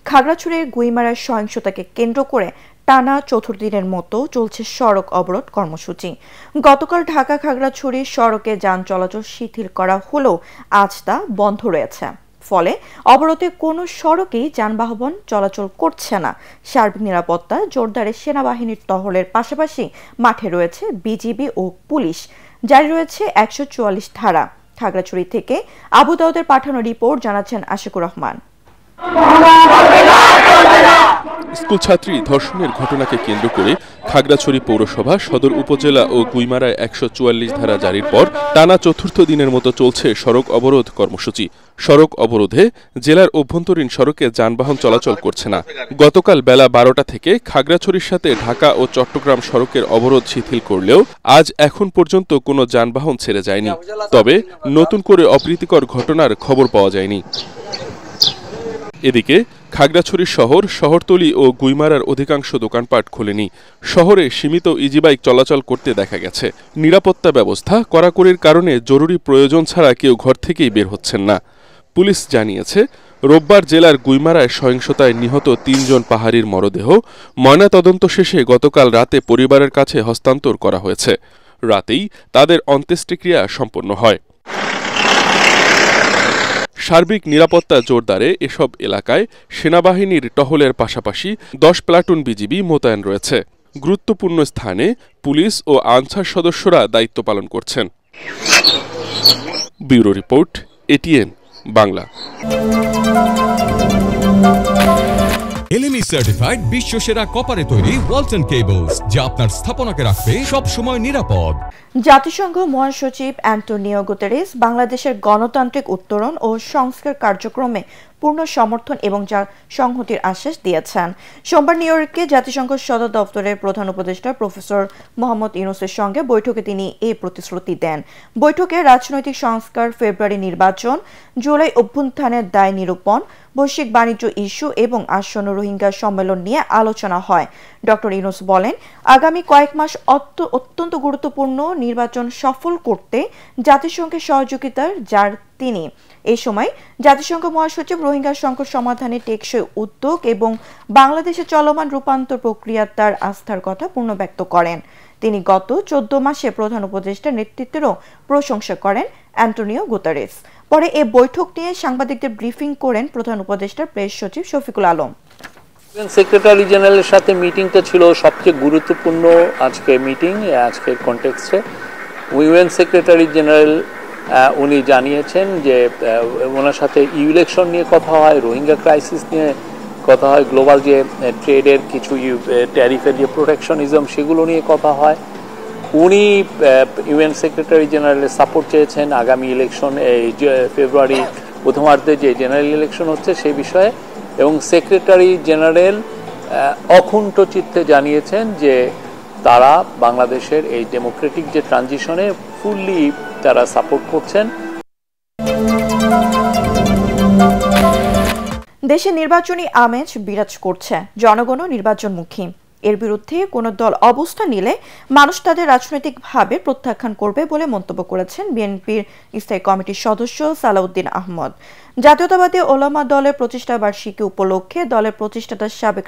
খাগড়াছড়ির গুইমারার সহিংসতাকে কেন্দ্র করে টানা চতুর্থ দিনের মতো চলছে সড়ক অবরোধ কর্মসূচি। গতকাল ঢাকা খাগড়াছড়ি সড়কে যান চলাচল শিথিল করা হলেও আজ তা বন্ধ রয়েছে। ফলে অবরোধে কোনো সড়কেই যানবাহন চলাচল করছে না। সার্বিক নিরাপত্তা জোরদারে সেনাবাহিনীর টহলের পাশাপাশি মাঠে রয়েছে বিজিবি ও পুলিশ। জারি রয়েছে ১৪৪ ধারা। খাগড়াছড়ি থেকে আবু দাউদের পাঠানো রিপোর্ট জানাচ্ছেন আশিকুর রহমান। স্কুল ছাত্রী ধর্ষণের ঘটনাকে কেন্দ্র করে খাগড়াছড়ি পৌরসভা, সদর উপজেলা ও গুইমারায় ১৪৪ ধারা জারির পর টানা চতুর্থ দিনের মতো চলছে সড়ক অবরোধ কর্মসূচি। সড়ক অবরোধে জেলার অভ্যন্তরীণ সড়কে যানবাহন চলাচল করছে না। গতকাল বেলা ১২টা থেকে খাগড়াছড়ির সাথে ঢাকা ও চট্টগ্রাম সড়কের অবরোধ শিথিল করলেও আজ এখন পর্যন্ত কোনো যানবাহন ছেড়ে যায়নি। তবে নতুন করে অপ্রীতিকর ঘটনার খবর পাওয়া যায়নি। এদিকে খাগড়াছড়ি শহরতলি ও গুইমারার অধিকাংশ দোকানপাট খোলেনি। শহরে সীমিত ইজিবাইক চলাচল করতে দেখা গেছে। নিরাপত্তা ব্যবস্থা কড়াকড়ির কারণে জরুরি প্রয়োজন ছাড়া কেউ ঘর থেকেই বের হচ্ছেন না। পুলিশ জানিয়েছে, রোববার জেলার গুইমারায় সহিংসতায় নিহত ৩ জন পাহাড়ির মরদেহ ময়নাতদন্ত শেষে গতকাল রাতে পরিবারের কাছে হস্তান্তর করা হয়েছে। রাতেই তাদের অন্ত্যেষ্টিক্রিয়া সম্পন্ন হয়। সার্বিক নিরাপত্তা জোরদারে এসব এলাকায় সেনাবাহিনীর টহলের পাশাপাশি ১০ প্লাটুন বিজিবি মোতায়েন রয়েছে। গুরুত্বপূর্ণ স্থানে পুলিশ ও আনসার সদস্যরা দায়িত্ব পালন করছেন। Bureau report, ATN Bangla. LME certified বিশ্বসেরা কপারে তৈরি ওয়ালটন কেবলস, যা আপনার স্থাপনাকে রাখবে সব সময় নিরাপদ। জাতিসংঘ মহাসচিব অ্যান্টোনিও গুতেরেস বাংলাদেশের গণতান্ত্রিক উত্তরণ ও সংস্কার কার্যক্রমে পূর্ণ সমর্থন এবং সংহতির আশ্বাস দিয়েছেন। সোমবার নিউ ইয়র্কে জাতিসংঘ সদর দপ্তরের প্রধান উপদেষ্টা প্রফেসর মোহাম্মদ ইউনূসের সঙ্গে বৈঠকে তিনি এই প্রতিশ্রুতি দেন। বৈঠকে রাজনৈতিক সংস্কার, ফেব্রুয়ারি নির্বাচন, জুলাই অভ্যুত্থানের দায় নিরূপণ, বৈশ্বিক বাণিজ্য ইস্যু এবং আসন্ন রোহিঙ্গা সম্মেলন নিয়ে আলোচনা হয়। ডক্টর ইউনূস বলেন, আগামী কয়েক মাস অত্যন্ত গুরুত্বপূর্ণ নির্বাচন সফল করতে জাতিসংঘের সহযোগিতার যার তিনি। এই সময় জাতিসংঘ মহাসচিব রোহিঙ্গা সংকট সমাধানে টেকসই উদ্যোগ এবং বাংলাদেশে চলমান রূপান্তর প্রক্রিয়ার তার আস্থার কথা পুনর্ব্যক্ত করেন। তিনি গত ১৪ মাসে প্রধান উপদেষ্টার নেতৃত্বেরও প্রশংসা করেন অ্যান্টোনিও গুতেরেস। পরে এ বৈঠক নিয়ে সাংবাদিকদের ব্রিফিং করেন প্রধান উপদেষ্টার প্রেস সচিব শফিকুল আলম। সেক্রেটারি জেনারেলের সাথে মিটিংটা ছিল সবচেয়ে গুরুত্বপূর্ণ আজকে মিটিং। আজকের কনটেক্সটে ইউএন সেক্রেটারি জেনারেল উনি জানিয়েছেন যে ওনার সাথে ইলেকশন নিয়ে কথা হয়, রোহিঙ্গা ক্রাইসিস নিয়ে কথা হয়, গ্লোবাল যে ট্রেডের কিছু ট্যারিফের যে প্রোটেকশনিজম সেগুলো নিয়ে কথা হয়। উনি ইউএন সেক্রেটারি জেনারেলের সাপোর্ট চেয়েছেন আগামী ইলেকশন, এই ফেব্রুয়ারি প্রথমার্ধে যে জেনারেল ইলেকশন হচ্ছে সেই বিষয়ে, এবং সেক্রেটারি জেনারেল অকুণ্ঠ চিত্তে জানিয়েছেন যে তারা বাংলাদেশের এই ডেমোক্রেটিক যে ট্রানজিশনে ফুললি তারা সাপোর্ট করছেন। দেশে নির্বাচনী আমেজ বিরাজ করছে, জনগণও নির্বাচনমুখী। এর বিরুদ্ধে কোনো দল অবস্থান নিলে মানুষ তাদের রাজনৈতিকভাবে প্রত্যাখ্যান করবে বলে মন্তব্য করেছেন বিএনপির স্থায়ী কমিটির সদস্য সালাউদ্দিন আহমদ। জাতীয়তাবাদী ওলামা দলের প্রতিষ্ঠা বার্ষিকী উপলক্ষে দলের প্রতিষ্ঠাতা সাবেক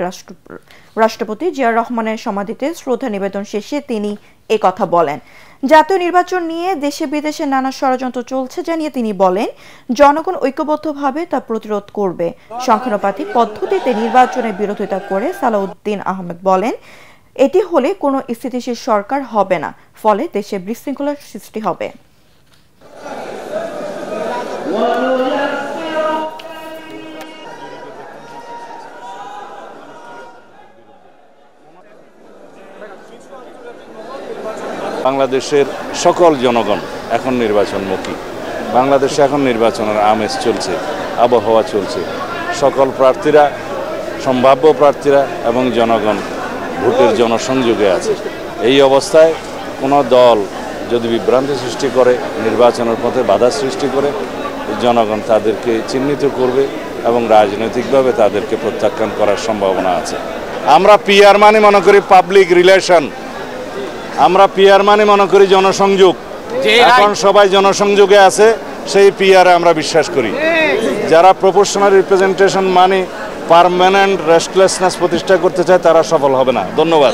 রাষ্ট্রপতি জিয়াউর রহমানের সমাধিতে শ্রদ্ধা নিবেদন শেষে তিনি এ কথা বলেন। জাতীয় নির্বাচন নিয়ে দেশে বিদেশে নানা ষড়যন্ত্র চলছে জানিয়ে তিনি বলেন, জনগণ ঐক্যবদ্ধভাবে তা প্রতিরোধ করবে। সংখ্যানুপাতিক পদ্ধতিতে নির্বাচনের বিরোধিতা করে সালাউদ্দিন আহমেদ বলেন, এটি হলে কোনো স্থিতিশীল সরকার হবে না, ফলে দেশে বিশৃঙ্খলার সৃষ্টি হবে। বাংলাদেশের সকল জনগণ এখন নির্বাচনমুখী। বাংলাদেশে এখন নির্বাচনের আমেজ চলছে, আবহাওয়া চলছে। সকল প্রার্থীরা, সম্ভাব্য প্রার্থীরা এবং জনগণ ভোটের জনসংযোগে আছে। এই অবস্থায় কোনো দল যদি বিভ্রান্তি সৃষ্টি করে, নির্বাচনের পথে বাধা সৃষ্টি করে, জনগণ তাদেরকে চিহ্নিত করবে এবং রাজনৈতিকভাবে তাদেরকে প্রত্যাখ্যান করার সম্ভাবনা আছে। আমরা পিআর মানে মনে করি পাবলিক রিলেশন, আমরা পিআর মানে মনে করি জনসংযোগ। এখন সবাই জনসংযোগে আছে, সেই পিআরে আমরা বিশ্বাস করি। যারা প্রপোর্শনাল রিপ্রেজেন্টেশন মানে পার্মানেন্ট রেস্টলেসনেস প্রতিষ্ঠা করতে চায় তারা সফল হবে না। ধন্যবাদ।